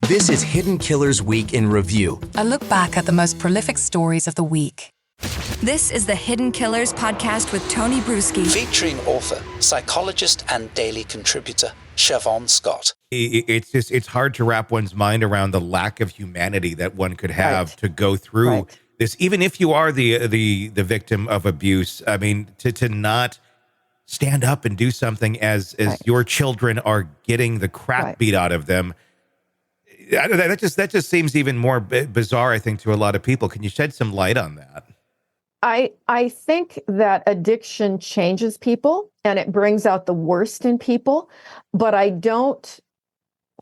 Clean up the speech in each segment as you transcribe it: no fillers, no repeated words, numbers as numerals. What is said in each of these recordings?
This is Hidden Killers Week in Review. A look back at the most prolific stories of the week. This is the Hidden Killers podcast with Tony Brueski. Featuring author, psychologist, and daily contributor, Siobhan Scott. It's hard to wrap one's mind around the lack of humanity that one could have to go through this, even if you are the victim of abuse. I mean, to not stand up and do something as your children are getting the crap beat out of them. That just seems even more bizarre, I think, to a lot of people. Can you shed some light on that? I think that addiction changes people and it brings out the worst in people, but I don't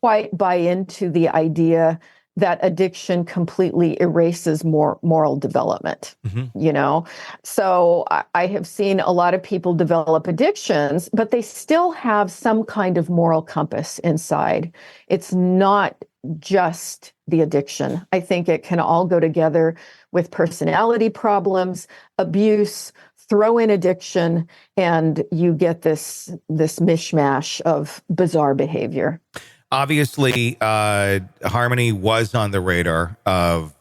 quite buy into the idea that addiction completely erases moral development, you know? So I have seen a lot of people develop addictions, but they still have some kind of moral compass inside. It's not just the addiction. I think it can all go together with personality problems, abuse, throw in addiction, and you get this mishmash of bizarre behavior. Obviously, Harmony was on the radar of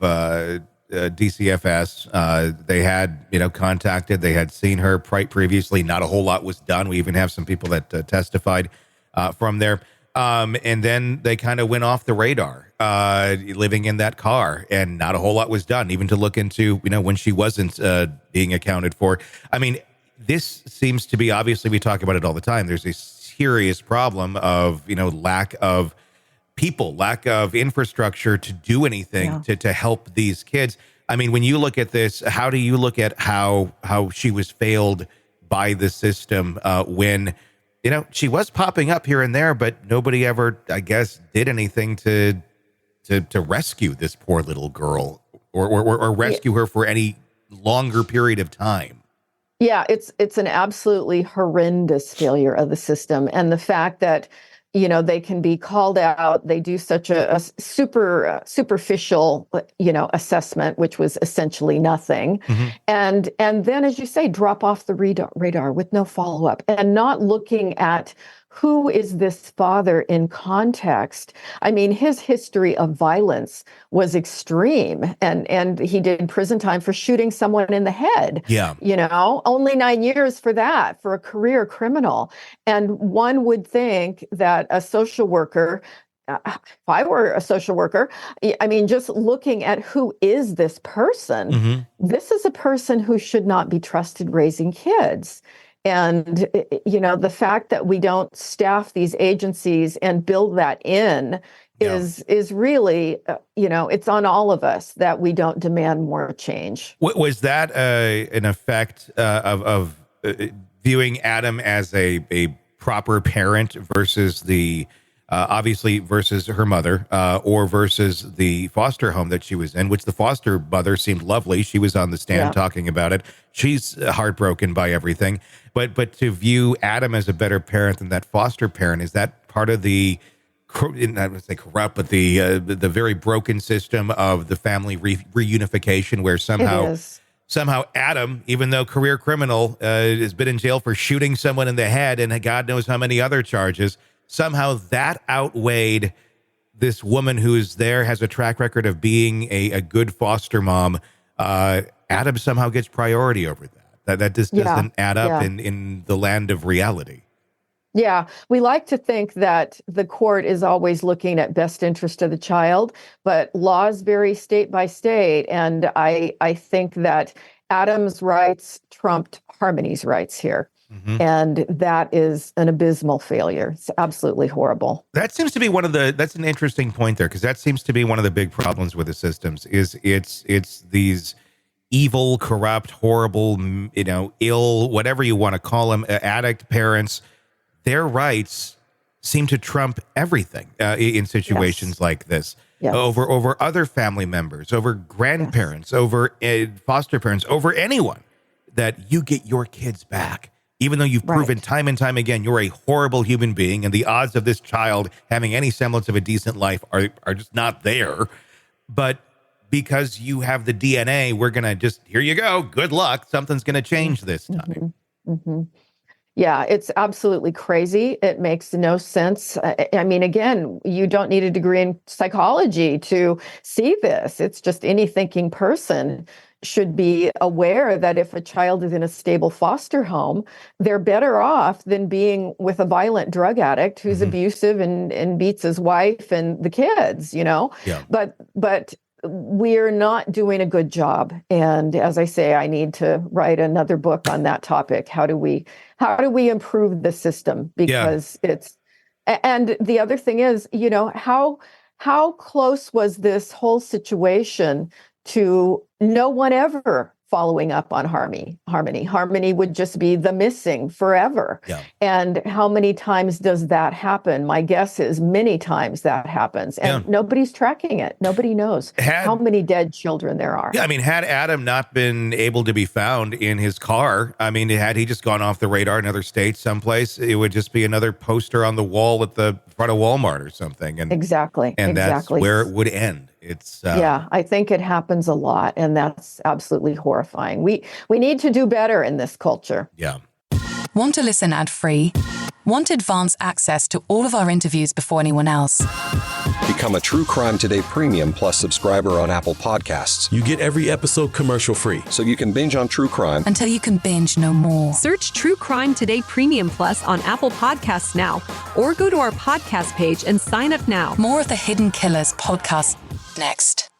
DCFS. They had, contacted. They had seen her previously. Not a whole lot was done. We even have some people that testified from there. And then they kind of went off the radar, living in that car, and not a whole lot was done, even to look into, when she wasn't being accounted for. I mean, this seems to be, obviously, we talk about it all the time. There's a serious problem of, lack of people, lack of infrastructure to do anything to help these kids. I mean, when you look at this, how do you look at how she was failed by the system when she was popping up here and there, but nobody ever, I guess, did anything to rescue this poor little girl or rescue her for any longer period of time. Yeah, it's an absolutely horrendous failure of the system. And the fact that, they can be called out, they do such a superficial, assessment, which was essentially nothing. And then, as you say, drop off the radar with no follow-up and not looking at who is this father in context. I mean, his history of violence was extreme, and he did prison time for shooting someone in the head. Yeah. Only 9 years for that, for a career criminal. And one would think that a social worker, if I were a social worker, I mean, just looking at who is this person, this is a person who should not be trusted raising kids. And, the fact that we don't staff these agencies and build that in is really, it's on all of us that we don't demand more change. Was that an effect of viewing Adam as a proper parent versus obviously versus her mother, or versus the foster home that she was in, which the foster mother seemed lovely. She was on the stand talking about it. She's heartbroken by everything. But to view Adam as a better parent than that foster parent, is that part of the, I would say corrupt, but the very broken system of the family reunification, where somehow Adam, even though career criminal, has been in jail for shooting someone in the head and God knows how many other charges, somehow that outweighed this woman who's there, has a track record of being a good foster mom. Adam somehow gets priority over that. That just doesn't add up in the land of reality. Yeah, we like to think that the court is always looking at best interest of the child, but laws vary state by state. And I think that Adam's rights trumped Harmony's rights here. And that is an abysmal failure. It's absolutely horrible. That seems to be that's an interesting point there, because that seems to be one of the big problems with the systems is it's these evil, corrupt, horrible, ill, whatever you want to call them, addict parents. Their rights seem to trump everything in situations like this. Over other family members, over grandparents, over foster parents, over anyone, that you get your kids back. Even though you've proven time and time again you're a horrible human being and the odds of this child having any semblance of a decent life are just not there. But because you have the DNA, we're going to just, here you go, good luck, something's going to change this time. Yeah, it's absolutely crazy. It makes no sense. I mean, again, you don't need a degree in psychology to see this. It's just any thinking person should be aware that if a child is in a stable foster home, they're better off than being with a violent drug addict who's abusive and beats his wife and the kids, you know? Yeah. But we're not doing a good job. And as I say, I need to write another book on that topic. How do we improve the system? Because and the other thing is, you know, how close was this whole situation to no one ever following up on Harmony? Harmony would just be the missing forever. Yeah. And how many times does that happen? My guess is many times that happens. And nobody's tracking it. Nobody knows how many dead children there are. Yeah, I mean, had Adam not been able to be found in his car, I mean, had he just gone off the radar in another state someplace, it would just be another poster on the wall at the front of Walmart or something. And exactly. That's where it would end. It's yeah, I think it happens a lot, and that's absolutely horrifying. We need to do better in this culture. Yeah. Want to listen ad-free? Want advanced access to all of our interviews before anyone else? Become a True Crime Today Premium Plus subscriber on Apple Podcasts. You get every episode commercial free. So you can binge on true crime until you can binge no more. Search True Crime Today Premium Plus on Apple Podcasts now, or go to our podcast page and sign up now. More of the Hidden Killers podcast next.